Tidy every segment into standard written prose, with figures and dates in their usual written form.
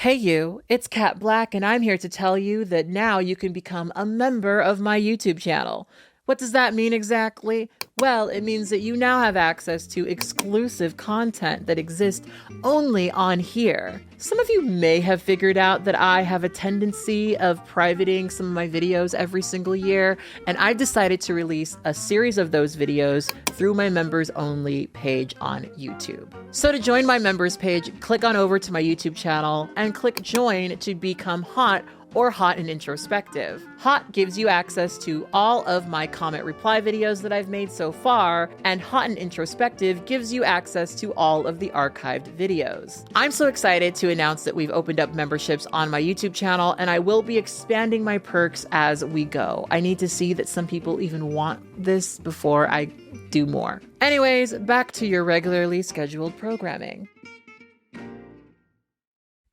Hey you, it's Blaque, and I'm here to tell you that now you can become a member of my YouTube channel. What does that mean exactly? Well, it means that you now have access to exclusive content that exists only on here. Some of you may have figured out that I have a tendency of privating some of my videos every single year, and I've decided to release a series of those videos through my members only page on YouTube. So to join my members page, click on over to my YouTube channel and click join to become hot or hot and introspective. Hot gives you access to all of my comment reply videos that I've made so far, and hot and introspective gives you access to all of the archived videos. I'm so excited to announce that we've opened up memberships on my YouTube channel, and I will be expanding my perks as we go. I need to see that some people even want this before I do more. Anyways, back to your regularly scheduled programming.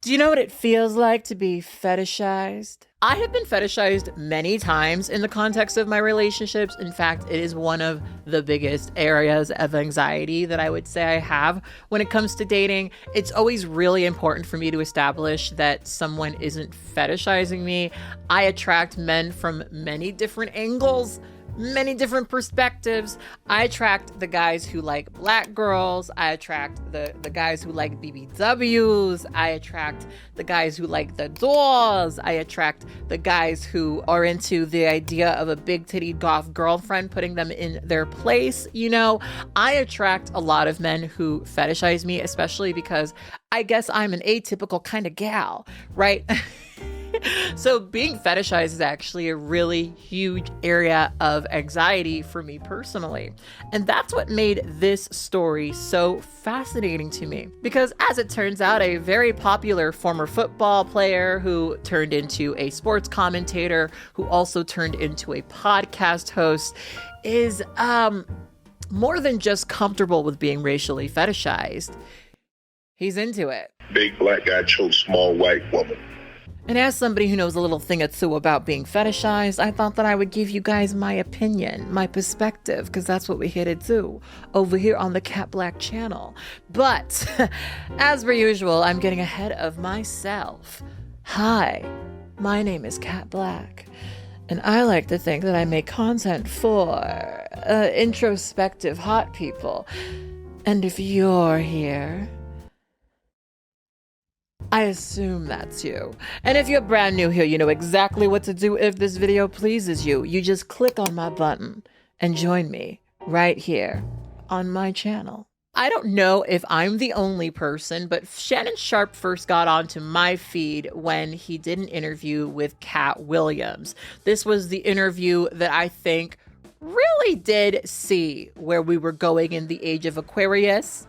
Do you know what it feels like to be fetishized? I have been fetishized many times in the context of my relationships. In fact, it is one of the biggest areas of anxiety that I would say I have when it comes to dating. It's always really important for me to establish that someone isn't fetishizing me. I attract men from many different angles, many different perspectives. I attract the guys who like black girls. I attract the guys who like BBWs. I attract the guys who like the Doors. I attract the guys who are into the idea of a big titty goth girlfriend putting them in their place. You know, I attract a lot of men who fetishize me, especially because I guess I'm an atypical kind of gal, right? So being fetishized is actually a really huge area of anxiety for me personally. And that's what made this story so fascinating to me. Because as it turns out, a very popular former football player who turned into a sports commentator, who also turned into a podcast host, is more than just comfortable with being racially fetishized. He's into it. Big black guy chose small white woman. And as somebody who knows a little thing or two about being fetishized, I thought that I would give you guys my opinion, my perspective, because that's what we're here to do over here on the Blaque channel. But as per usual, I'm getting ahead of myself. Hi, my name is Blaque, and I like to think that I make content for introspective hot people. And if you're here, I assume that's you. And if you're brand new here, you know exactly what to do if this video pleases you. You just click on my button and join me right here on my channel. I don't know if I'm the only person, but Shannon Sharpe first got onto my feed when he did an interview with Cat Williams. This was the interview that I think really did see where we were going in the age of Aquarius.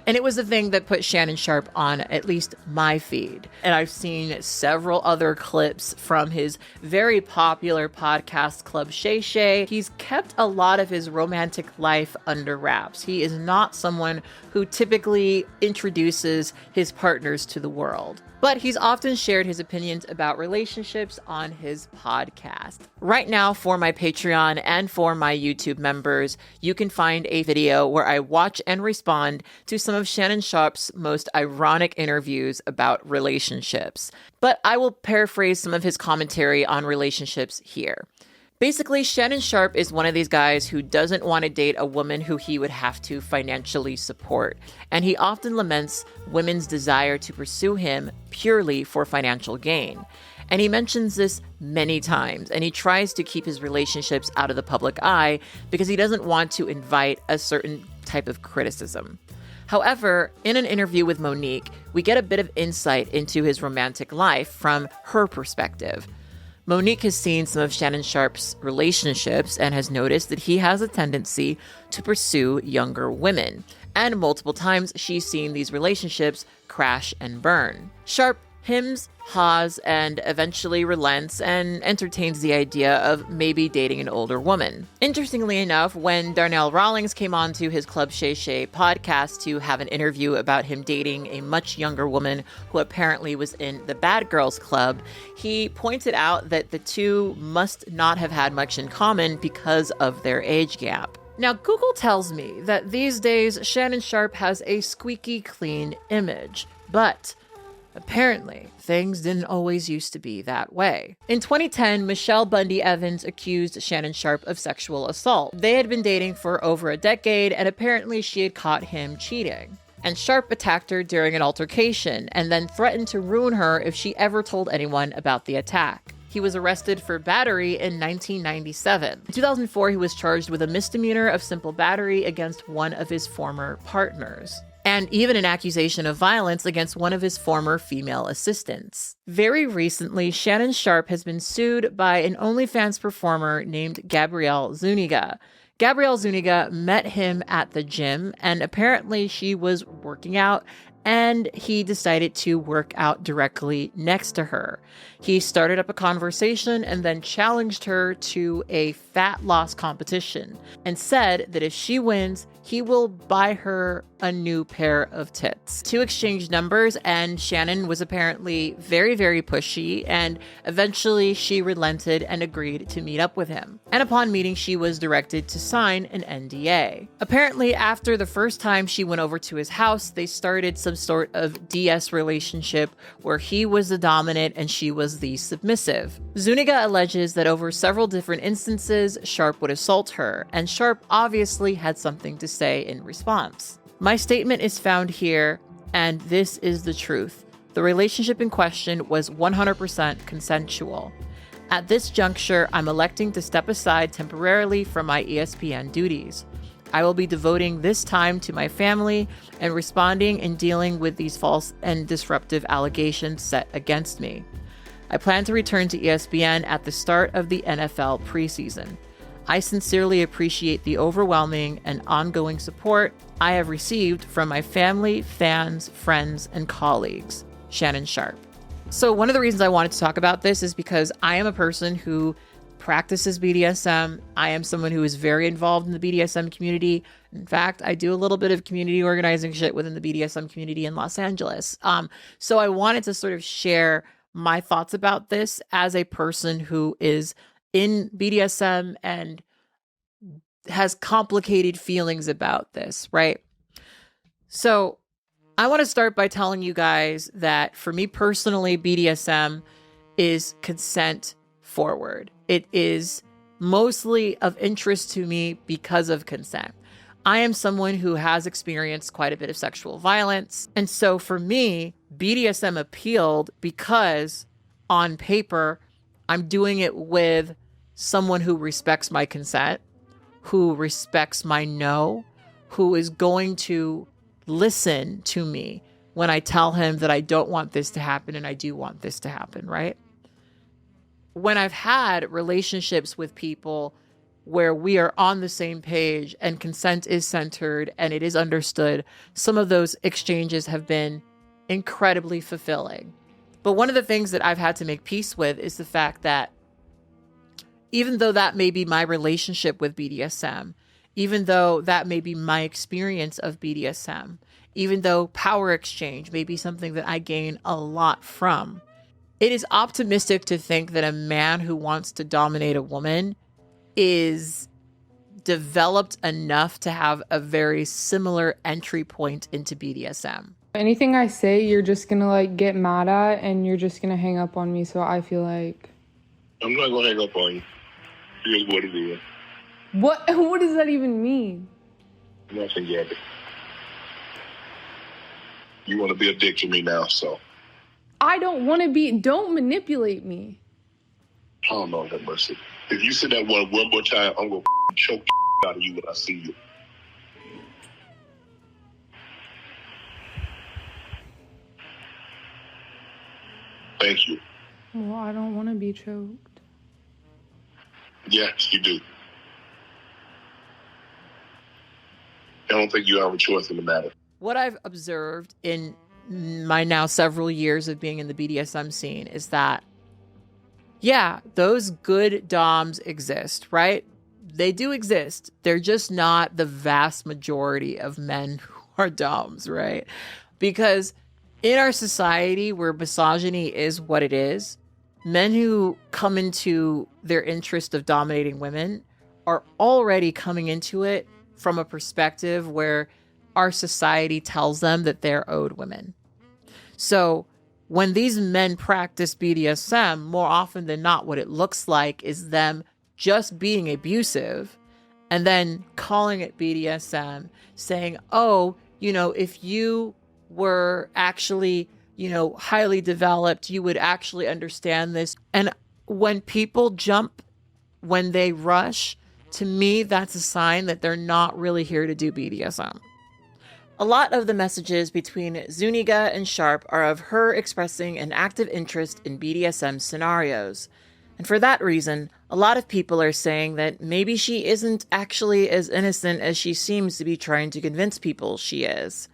And it was the thing that put Shannon Sharpe on at least my feed. And I've seen several other clips from his very popular podcast club, Shay Shay. He's kept a lot of his romantic life under wraps. He is not someone who typically introduces his partners to the world, but he's often shared his opinions about relationships on his podcast. Right now, for my Patreon and for my YouTube members, you can find a video where I watch and respond to some of Shannon Sharpe's most ironic interviews about relationships. But I will paraphrase some of his commentary on relationships here. Basically, Shannon Sharpe is one of these guys who doesn't want to date a woman who he would have to financially support. And he often laments women's desire to pursue him purely for financial gain. And he mentions this many times, and he tries to keep his relationships out of the public eye because he doesn't want to invite a certain type of criticism. However, in an interview with Monique, we get a bit of insight into his romantic life from her perspective. Monique has seen some of Shannon Sharpe's relationships and has noticed that he has a tendency to pursue younger women. And multiple times she's seen these relationships crash and burn. Sharpe hems, haws, and eventually relents and entertains the idea of maybe dating an older woman. Interestingly enough, when Darnell Rawlings came on to his Club Shay Shay podcast to have an interview about him dating a much younger woman who apparently was in the Bad Girls Club, he pointed out that the two must not have had much in common because of their age gap. Now, Google tells me that these days Shannon Sharpe has a squeaky clean image, but Apparently, things didn't always used to be that way. In 2010, Michelle Bundy Evans accused Shannon Sharpe of sexual assault. They had been dating for over a decade, and apparently she had caught him cheating. And Sharpe attacked her during an altercation and then threatened to ruin her if she ever told anyone about the attack. He was arrested for battery in 1997. In 2004, he was charged with a misdemeanor of simple battery against one of his former partners, and even an accusation of violence against one of his former female assistants. Very recently, Shannon Sharpe has been sued by an OnlyFans performer named Gabrielle Zuniga. Gabrielle Zuniga met him at the gym, and apparently she was working out, and he decided to work out directly next to her. He started up a conversation and then challenged her to a fat loss competition and said that if she wins, he will buy her a new pair of tits. To exchange numbers, and Shannon was apparently very, very pushy, and eventually she relented and agreed to meet up with him. And upon meeting, she was directed to sign an NDA. Apparently, after the first time she went over to his house, they started some sort of DS relationship where he was the dominant and she was the submissive. Zuniga alleges that over several different instances, Sharpe would assault her, and Sharpe obviously had something to say in response. My statement is found here, and this is the truth. The relationship in question was 100% consensual. At this juncture, I'm electing to step aside temporarily from my ESPN duties. I will be devoting this time to my family and responding and dealing with these false and disruptive allegations set against me. I plan to return to ESPN at the start of the NFL preseason. I sincerely appreciate the overwhelming and ongoing support I have received from my family, fans, friends, and colleagues. Shannon Sharpe. So one of the reasons I wanted to talk about this is because I am a person who practices BDSM. I am someone who is very involved in the BDSM community. In fact, I do a little bit of community organizing shit within the BDSM community in Los Angeles. So I wanted to sort of share my thoughts about this as a person who is in BDSM and has complicated feelings about this, right? So I want to start by telling you guys that for me personally, BDSM is consent forward. It is mostly of interest to me because of consent. I am someone who has experienced quite a bit of sexual violence. And so for me, BDSM appealed because on paper, I'm doing it with someone who respects my consent, who respects my no, who is going to listen to me when I tell him that I don't want this to happen and I do want this to happen, right? When I've had relationships with people where we are on the same page and consent is centered and it is understood, some of those exchanges have been incredibly fulfilling. But one of the things that I've had to make peace with is the fact that even though that may be my relationship with BDSM, even though that may be my experience of BDSM, even though power exchange may be something that I gain a lot from, it is optimistic to think that a man who wants to dominate a woman is developed enough to have a very similar entry point into BDSM. Anything I say, you're just gonna like get mad at and you're just gonna hang up on me. So I feel like I'm not gonna hang up on you. Here's what it is. what does that even mean? Nothing, Gabby. You want to be a dick to me now, so. I don't want to be. Don't manipulate me. Oh, no, have mercy. If you say that one more time, I'm gonna choke the out of you when I see you. Thank you. Well, I don't want to be choked. Yes, you do. I don't think you have a choice in the matter. What I've observed in my now several years of being in the BDSM scene is that, yeah, those good DOMs exist, right? They do exist. They're just not the vast majority of men who are DOMs, right? Because in our society where misogyny is what it is, men who come into their interest of dominating women are already coming into it from a perspective where our society tells them that they're owed women. So when these men practice BDSM, more often than not, what it looks like is them just being abusive and then calling it BDSM, saying, oh, if you were actually, highly developed, you would actually understand this. And when people jump, when they rush, to me, that's a sign that they're not really here to do BDSM. A lot of the messages between Zuniga and Sharpe are of her expressing an active interest in BDSM scenarios. And for that reason, a lot of people are saying that maybe she isn't actually as innocent as she seems to be trying to convince people she is.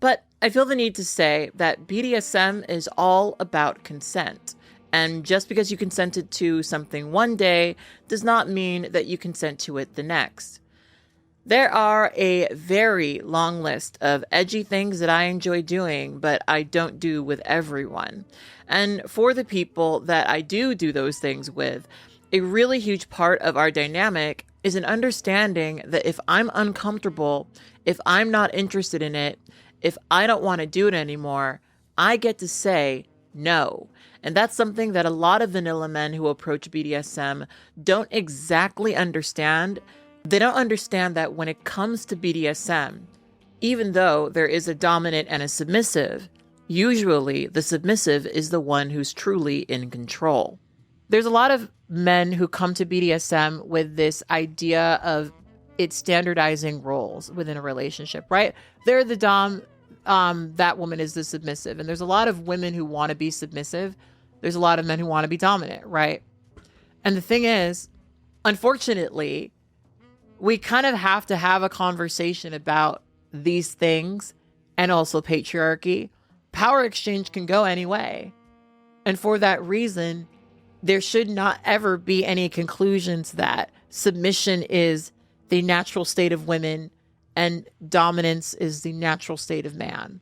But I feel the need to say that BDSM is all about consent. And just because you consented to something one day does not mean that you consent to it the next. There are a very long list of edgy things that I enjoy doing, but I don't do with everyone. And for the people that I do those things with, a really huge part of our dynamic is an understanding that if I'm uncomfortable, if I'm not interested in it, if I don't want to do it anymore, I get to say no. And that's something that a lot of vanilla men who approach BDSM don't exactly understand. They don't understand that when it comes to BDSM, even though there is a dominant and a submissive, usually the submissive is the one who's truly in control. There's a lot of men who come to BDSM with this idea of it standardizing roles within a relationship, right? They're the dom, that woman is the submissive. And there's a lot of women who want to be submissive. There's a lot of men who want to be dominant, right? And the thing is, unfortunately, we kind of have to have a conversation about these things and also patriarchy. Power exchange can go any way. And for that reason, there should not ever be any conclusions that submission is the natural state of women and dominance is the natural state of man,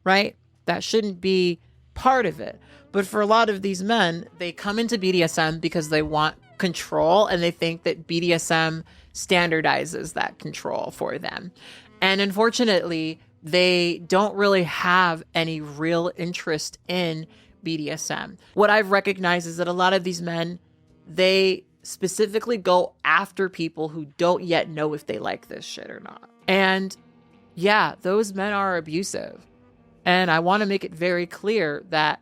right? That shouldn't be part of it. But for a lot of these men, they come into BDSM because they want control and they think that BDSM standardizes that control for them. And unfortunately, they don't really have any real interest in BDSM. What I've recognized is that a lot of these men, they specifically go after people who don't yet know if they like this shit or not. And yeah, those men are abusive. And I want to make it very clear that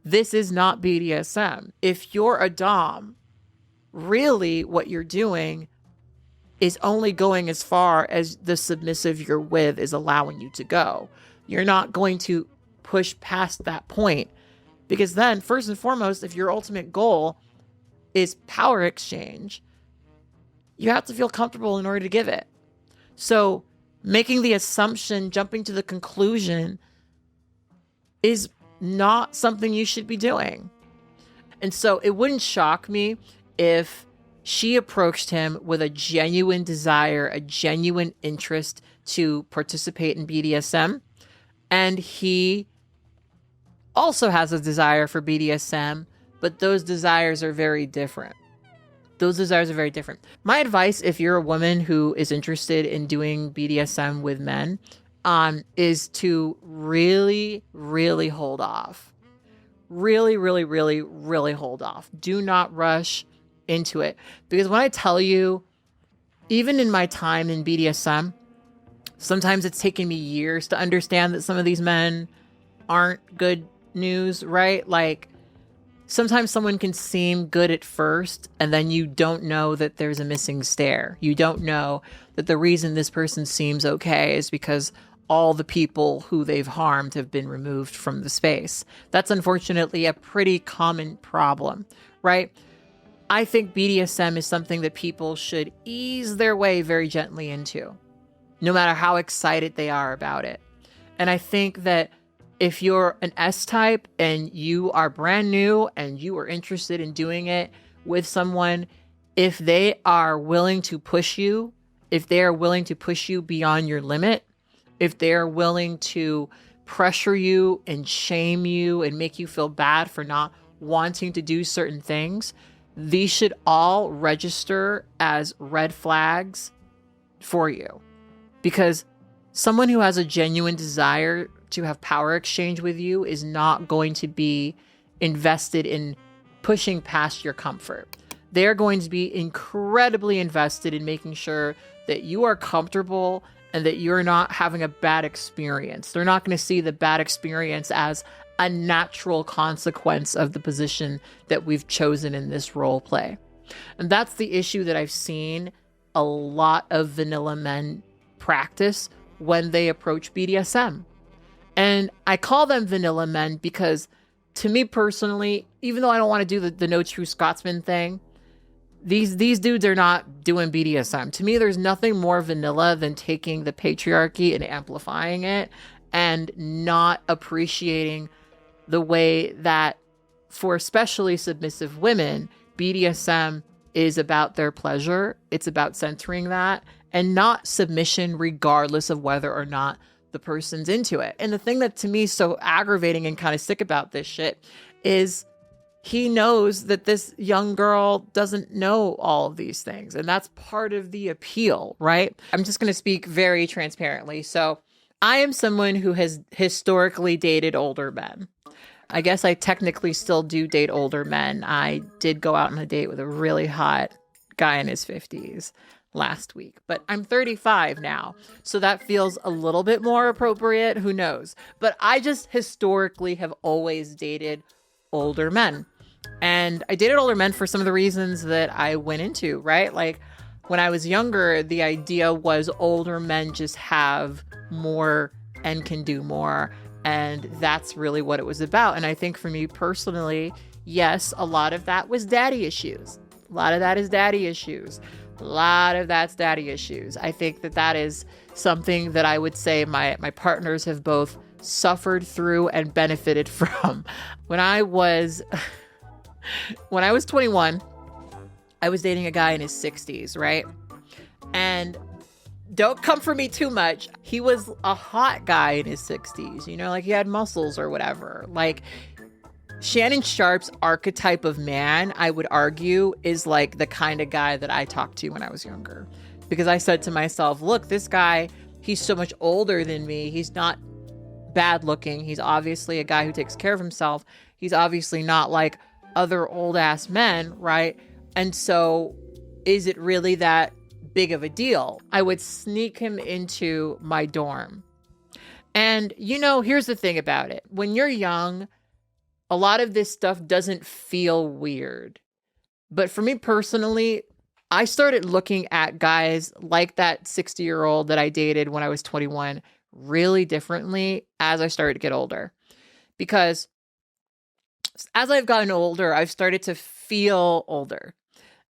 this is not BDSM. If you're a dom, really what you're doing is only going as far as the submissive you're with is allowing you to go. You're not going to push past that point, because then, first and foremost, if your ultimate goal is power exchange, you have to feel comfortable in order to give it. So making the assumption, jumping to the conclusion is not something you should be doing. And so it wouldn't shock me if she approached him with a genuine desire, a genuine interest to participate in BDSM. And he also has a desire for BDSM, but those desires are very different. Those desires are very different. My advice, if you're a woman who is interested in doing BDSM with men, is to really, really hold off. Really, really, really, really hold off. Do not rush into it. Because when I tell you, even in my time in BDSM, sometimes it's taken me years to understand that some of these men aren't good news, right? Like, sometimes someone can seem good at first, and then you don't know that there's a missing stair. You don't know that the reason this person seems okay is because all the people who they've harmed have been removed from the space. That's unfortunately a pretty common problem, right? I think BDSM is something that people should ease their way very gently into, no matter how excited they are about it. And I think that if you're an S-type and you are brand new and you are interested in doing it with someone, if they are willing to push you, if they are willing to push you beyond your limit, if they are willing to pressure you and shame you and make you feel bad for not wanting to do certain things, these should all register as red flags for you. Because someone who has a genuine desire to have power exchange with you is not going to be invested in pushing past your comfort. They're going to be incredibly invested in making sure that you are comfortable and that you're not having a bad experience. They're not going to see the bad experience as a natural consequence of the position that we've chosen in this role play. And that's the issue that I've seen a lot of vanilla men practice when they approach BDSM. And I call them vanilla men because, to me personally, even though I don't want to do the no true Scotsman thing, these dudes are not doing BDSM. To me, there's nothing more vanilla than taking the patriarchy and amplifying it and not appreciating the way that, for especially submissive women, BDSM is about their pleasure. It's about centering that and not submission, regardless of whether or not the person's into it. And the thing that to me is so aggravating and kind of sick about this shit is he knows that this young girl doesn't know all of these things. And that's part of the appeal, right? I'm just going to speak very transparently. So I am someone who has historically dated older men. I guess I technically still do date older men. I did go out on a date with a really hot guy in his 50s last week, but I'm 35 now. So that feels a little bit more appropriate. Who knows? But I just historically have always dated older men. And I dated older men for some of the reasons that I went into, right? Like when I was younger, the idea was older men just have more and can do more. And that's really what it was about. And I think for me personally, yes, a lot of that was daddy issues. A lot of that is daddy issues. A lot of that's daddy issues. I think that is something that I would say my partners have both suffered through and benefited from. When I was 21, I was dating a guy in his 60s, right? And don't come for me too much. He was a hot guy in his 60s, you know, like he had muscles or whatever. Like Shannon Sharpe's archetype of man, I would argue, is like the kind of guy that I talked to when I was younger. Because I said to myself, look, this guy, he's so much older than me. He's not bad looking. He's obviously a guy who takes care of himself. He's obviously not like other old ass men, right? And so is it really that big of a deal? I would sneak him into my dorm. And you know, here's the thing about it. When you're young, a lot of this stuff doesn't feel weird. But for me personally, I started looking at guys like that 60-year-old that I dated when I was 21 really differently as I started to get older. Because as I've gotten older, I've started to feel older.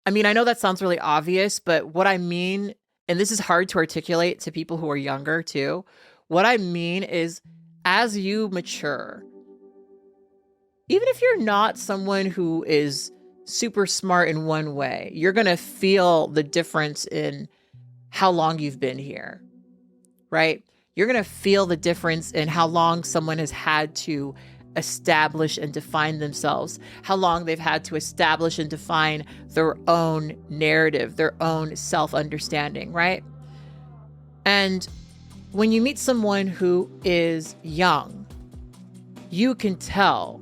I mean, I know that sounds really obvious, but what I mean, and this is hard to articulate to people who are younger too, what I mean is as you mature, even if you're not someone who is super smart in one way, you're going to feel the difference in how long you've been here, right? You're going to feel the difference in how long someone has had to establish and define themselves, how long they've had to establish and define their own narrative, their own self-understanding, right? And when you meet someone who is young, you can tell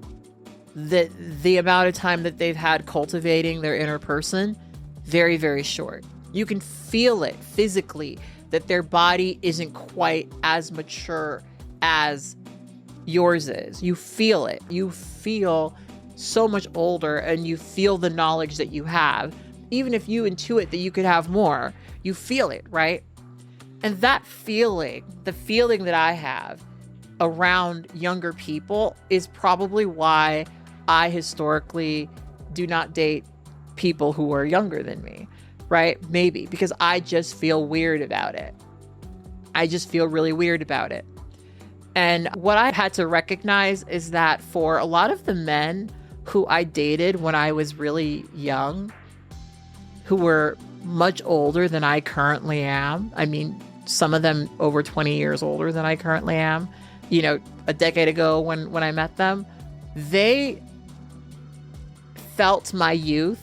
that the amount of time that they've had cultivating their inner person, very, very short. You can feel it physically, that their body isn't quite as mature as yours is. You feel it. You feel so much older and you feel the knowledge that you have. Even if you intuit that you could have more, you feel it, right? And that feeling, the feeling that I have around younger people is probably why I historically do not date people who are younger than me, right? Maybe because I just feel weird about it. I just feel really weird about it. And what I had to recognize is that for a lot of the men who I dated when I was really young, who were much older than I currently am, I mean, some of them over 20 years older than I currently am, you know, a decade ago when I met them, they felt my youth,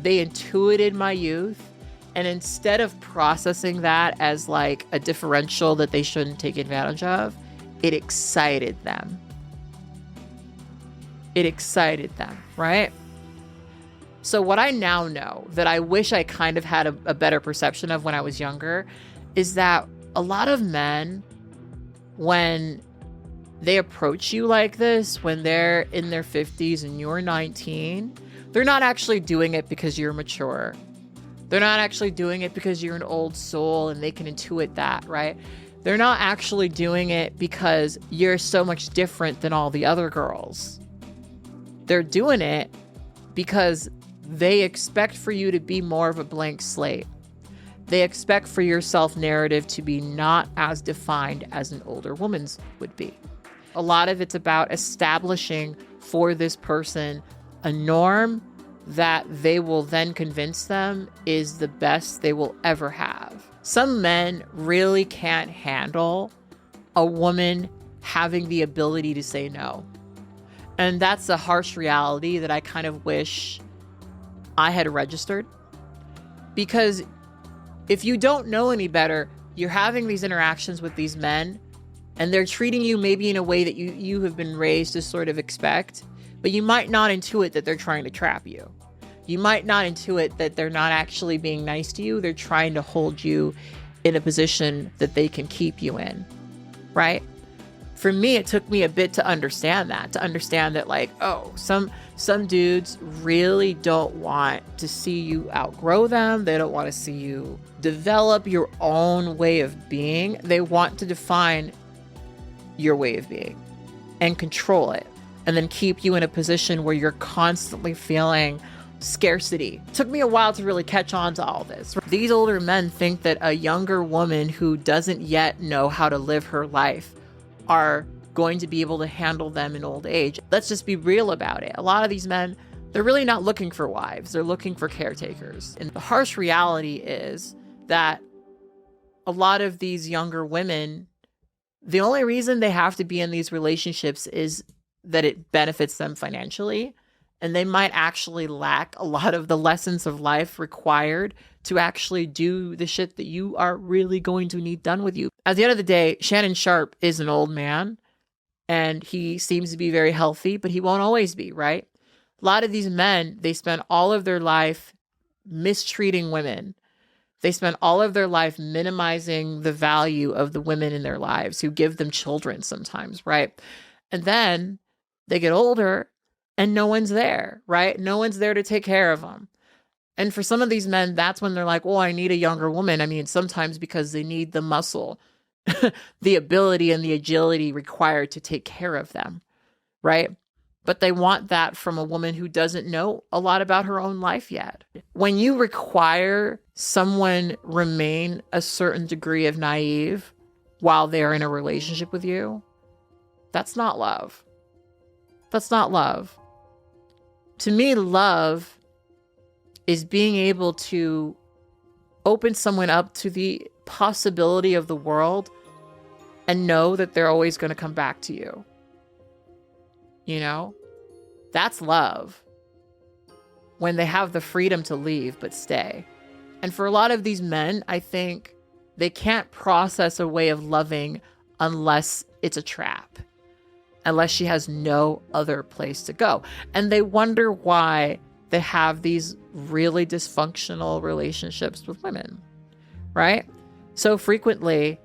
they intuited my youth, and instead of processing that as like a differential that they shouldn't take advantage of, it excited them. It excited them, right? So what I now know that I wish I kind of had a better perception of when I was younger is that a lot of men, when they approach you like this, when they're in their 50s and you're 19, they're not actually doing it because you're mature. They're not actually doing it because you're an old soul and they can intuit that, right? They're not actually doing it because you're so much different than all the other girls. They're doing it because they expect for you to be more of a blank slate. They expect for your self-narrative to be not as defined as an older woman's would be. A lot of it's about establishing for this person a norm that they will then convince them is the best they will ever have. Some men really can't handle a woman having the ability to say no. And that's a harsh reality that I kind of wish I had registered. Because if you don't know any better, you're having these interactions with these men and they're treating you maybe in a way that you have been raised to sort of expect, but you might not intuit that they're trying to trap you. You might not intuit that they're not actually being nice to you. They're trying to hold you in a position that they can keep you in, right? For me, it took me a bit to understand that like, oh, some dudes really don't want to see you outgrow them. They don't want to see you develop your own way of being. They want to define your way of being and control it, and then keep you in a position where you're constantly feeling scarcity. It took me a while to really catch on to all this. These older men think that a younger woman who doesn't yet know how to live her life are going to be able to handle them in old age. Let's just be real about it. A lot of these men, they're really not looking for wives. They're looking for caretakers. And the harsh reality is that a lot of these younger women, the only reason they have to be in these relationships is that it benefits them financially. And they might actually lack a lot of the lessons of life required to actually do the shit that you are really going to need done with you. At the end of the day, Shannon Sharpe is an old man and he seems to be very healthy, but he won't always be, right? A lot of these men, they spend all of their life mistreating women. They spend all of their life minimizing the value of the women in their lives who give them children sometimes, right? And then they get older and no one's there, right? No one's there to take care of them. And for some of these men, that's when they're like, well, I need a younger woman. I mean, sometimes because they need the muscle, the ability and the agility required to take care of them, right? But they want that from a woman who doesn't know a lot about her own life yet. When you require someone remain a certain degree of naive while they're in a relationship with you, that's not love. That's not love. To me, love is being able to open someone up to the possibility of the world and know that they're always going to come back to you. You know, that's love. When they have the freedom to leave but stay. And for a lot of these men, I think they can't process a way of loving unless it's a trap. Unless she has no other place to go. And they wonder why they have these really dysfunctional relationships with women, right? So frequently,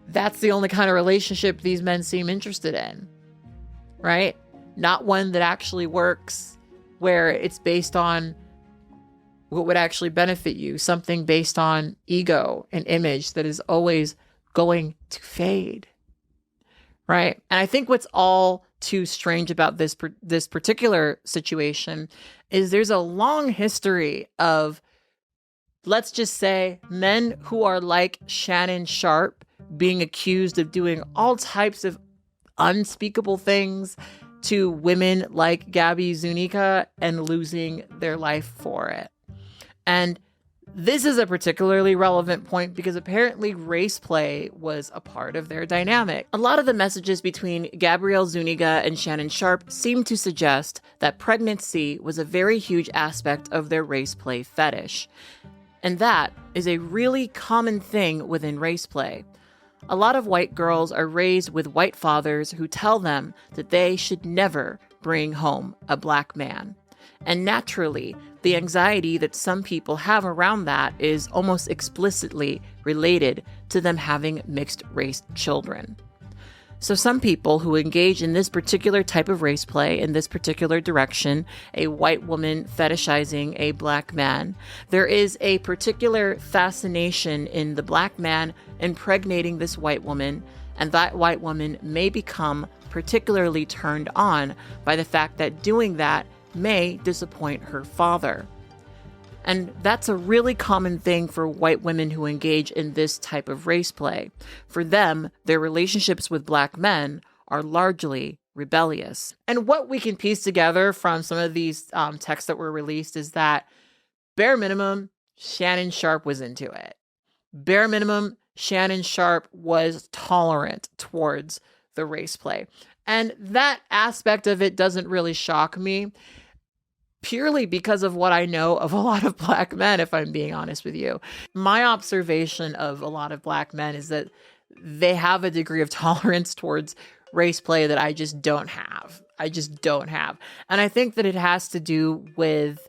that's the only kind of relationship these men seem interested in, right? Not one that actually works, where it's based on what would actually benefit you, something based on ego and image that is always going to fade, right? And I think what's all too strange about this particular situation is there's a long history of, let's just say, men who are like Shannon Sharpe being accused of doing all types of unspeakable things to women like Gabby Zuniga and losing their life for it. And this is a particularly relevant point because apparently race play was a part of their dynamic. A lot of the messages between Gabrielle Zuniga and Shannon Sharpe seem to suggest that pregnancy was a very huge aspect of their race play fetish. And that is a really common thing within race play. A lot of white girls are raised with white fathers who tell them that they should never bring home a black man. And naturally, the anxiety that some people have around that is almost explicitly related to them having mixed-race children. So some people who engage in this particular type of race play in this particular direction, a white woman fetishizing a black man, there is a particular fascination in the black man impregnating this white woman, and that white woman may become particularly turned on by the fact that doing that may disappoint her father. And that's a really common thing for white women who engage in this type of race play. For them, their relationships with black men are largely rebellious. And what we can piece together from some of these texts that were released is that, bare minimum, Shannon Sharpe was into it. Bare minimum, Shannon Sharpe was tolerant towards the race play. And that aspect of it doesn't really shock me, purely because of what I know of a lot of black men, if I'm being honest with you. My observation of a lot of black men is that they have a degree of tolerance towards race play that I just don't have. And I think that it has to do with,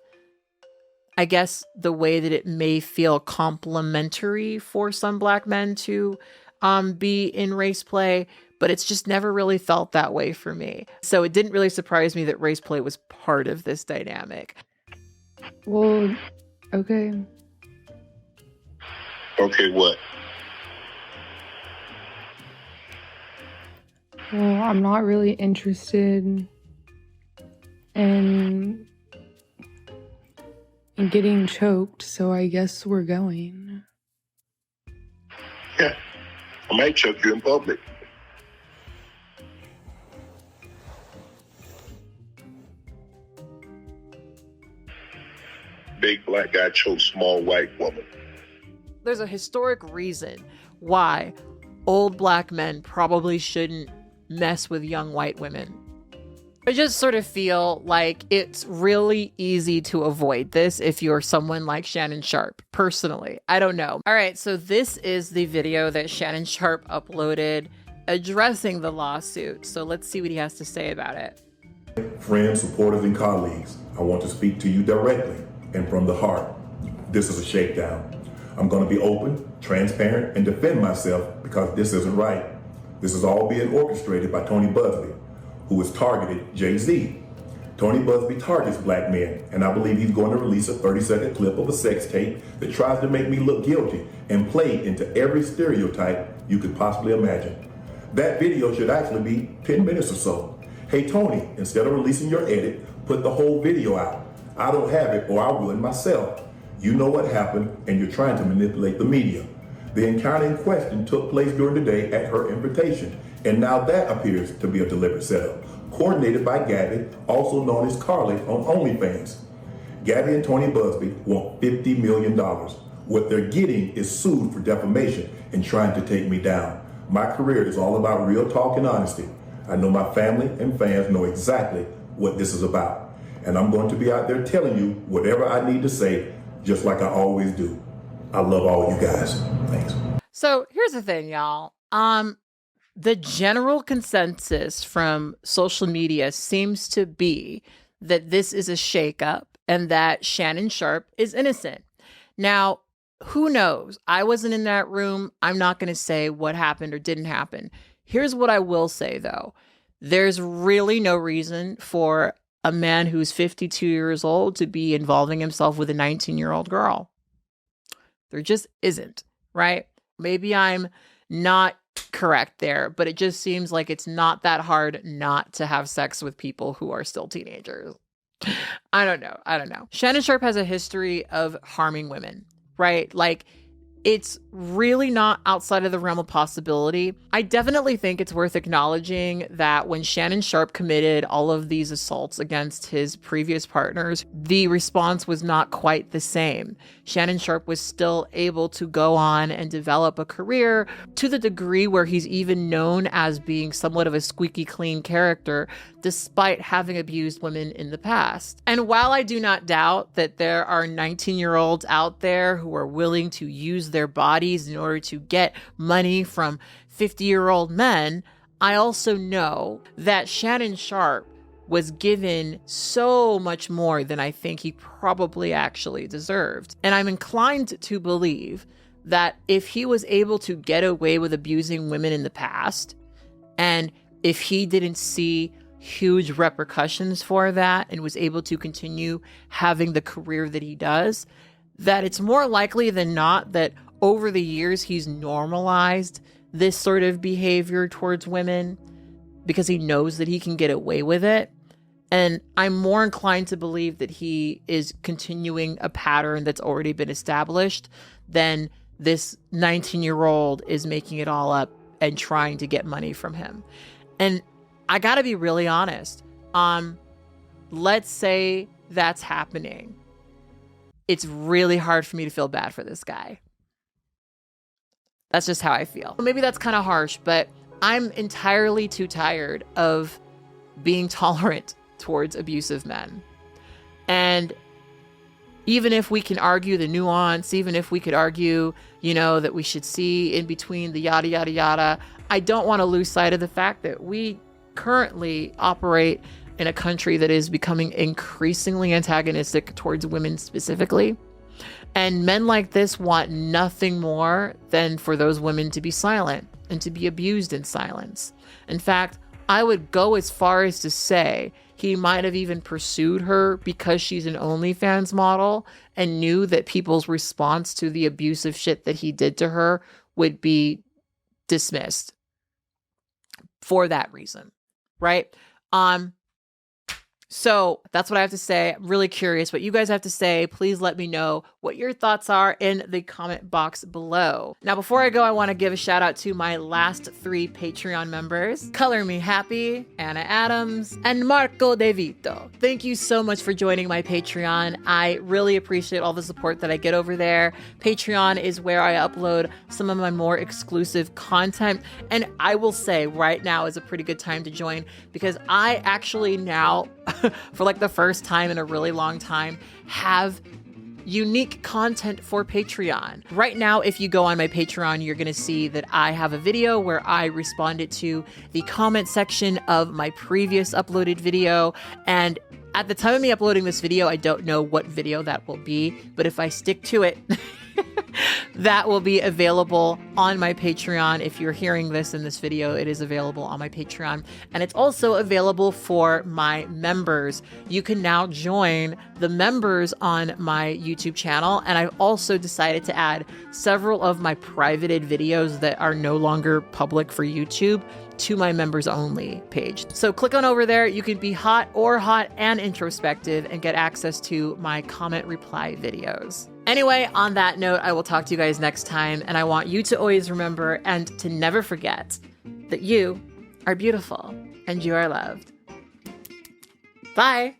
I guess, the way that it may feel complimentary for some black men to be in race play, but it's just never really felt that way for me. So it didn't really surprise me that race play was part of this dynamic. Well, okay. Okay, what? Well, I'm not really interested in getting choked, so I guess we're going. Yeah, I might choke you in public. Big black guy chokes small white woman. There's a historic reason why old black men probably shouldn't mess with young white women. I just sort of feel like it's really easy to avoid this if you're someone like Shannon Sharpe, personally. I don't know. All right, so this is the video that Shannon Sharpe uploaded addressing the lawsuit. So let's see what he has to say about it. Friends, supporters, and colleagues, I want to speak to you directly and from the heart. This is a shakedown. I'm going to be open, transparent, and defend myself because this isn't right. This is all being orchestrated by Tony Busby, who has targeted Jay-Z. Tony Busby targets black men, and I believe he's going to release a 30-second clip of a sex tape that tries to make me look guilty and play into every stereotype you could possibly imagine. That video should actually be 10 minutes or so. Hey Tony, instead of releasing your edit, put the whole video out. I don't have it or I'll ruin myself. You know what happened and you're trying to manipulate the media. The encounter in question took place during the day at her invitation, and now that appears to be a deliberate setup, coordinated by Gabby, also known as Carly on OnlyFans. Gabby and Tony Busby want $50 million. What they're getting is sued for defamation and trying to take me down. My career is all about real talk and honesty. I know my family and fans know exactly what this is about. And I'm going to be out there telling you whatever I need to say, just like I always do. I love all you guys. Thanks. So here's the thing, y'all. The general consensus from social media seems to be that this is a shakeup and that Shannon Sharpe is innocent. Now, who knows? I wasn't in that room. I'm not going to say what happened or didn't happen. Here's what I will say, though. There's really no reason for a man who's 52 years old to be involving himself with a 19-year-old girl. There just isn't, right? Maybe I'm not correct there, but it just seems like it's not that hard not to have sex with people who are still teenagers. I don't know. Shannon Sharpe has a history of harming women, right? Like, it's really not outside of the realm of possibility. I definitely think it's worth acknowledging that when Shannon Sharpe committed all of these assaults against his previous partners, the response was not quite the same. Shannon Sharpe was still able to go on and develop a career to the degree where he's even known as being somewhat of a squeaky clean character, despite having abused women in the past. And while I do not doubt that there are 19-year-olds out there who are willing to use their bodies in order to get money from 50-year-old men, I also know that Shannon Sharpe was given so much more than I think he probably actually deserved. And I'm inclined to believe that if he was able to get away with abusing women in the past, and if he didn't see huge repercussions for that and was able to continue having the career that he does, that it's more likely than not that over the years he's normalized this sort of behavior towards women because he knows that he can get away with it. And I'm more inclined to believe that he is continuing a pattern that's already been established than this 19-year-old is making it all up and trying to get money from him. And I gotta be really honest. Let's say that's happening. It's really hard for me to feel bad for this guy. That's just how I feel. Maybe that's kind of harsh, but I'm entirely too tired of being tolerant towards abusive men. And even if we can argue the nuance, even if we could argue, that we should see in between the yada, yada, yada, I don't want to lose sight of the fact that we currently operate in a country that is becoming increasingly antagonistic towards women specifically. And men like this want nothing more than for those women to be silent and to be abused in silence. In fact, I would go as far as to say he might have even pursued her because she's an OnlyFans model and knew that people's response to the abusive shit that he did to her would be dismissed for that reason, right? So that's what I have to say. I'm really curious what you guys have to say. Please let me know what your thoughts are in the comment box below. Now, before I go, I want to give a shout out to my last 3 Patreon members: Color Me Happy, Anna Adams, and Marco De Vito. Thank you so much for joining my Patreon. I really appreciate all the support that I get over there. Patreon is where I upload some of my more exclusive content. And I will say right now is a pretty good time to join, because I actually now for like the first time in a really long time have unique content for Patreon. Right now, if you go on my Patreon, you're going to see that I have a video where I responded to the comment section of my previous uploaded video. And at the time of me uploading this video, I don't know what video that will be, but if I stick to it, that will be available on my Patreon. If you're hearing this in this video, it is available on my Patreon. And it's also available for my members. You can now join the members on my YouTube channel. And I've also decided to add several of my privated videos that are no longer public for YouTube to my members only page. So click on over there. You can be hot and introspective and get access to my comment reply videos. Anyway, on that note, I will talk to you guys next time. And I want you to always remember and to never forget that you are beautiful and you are loved. Bye.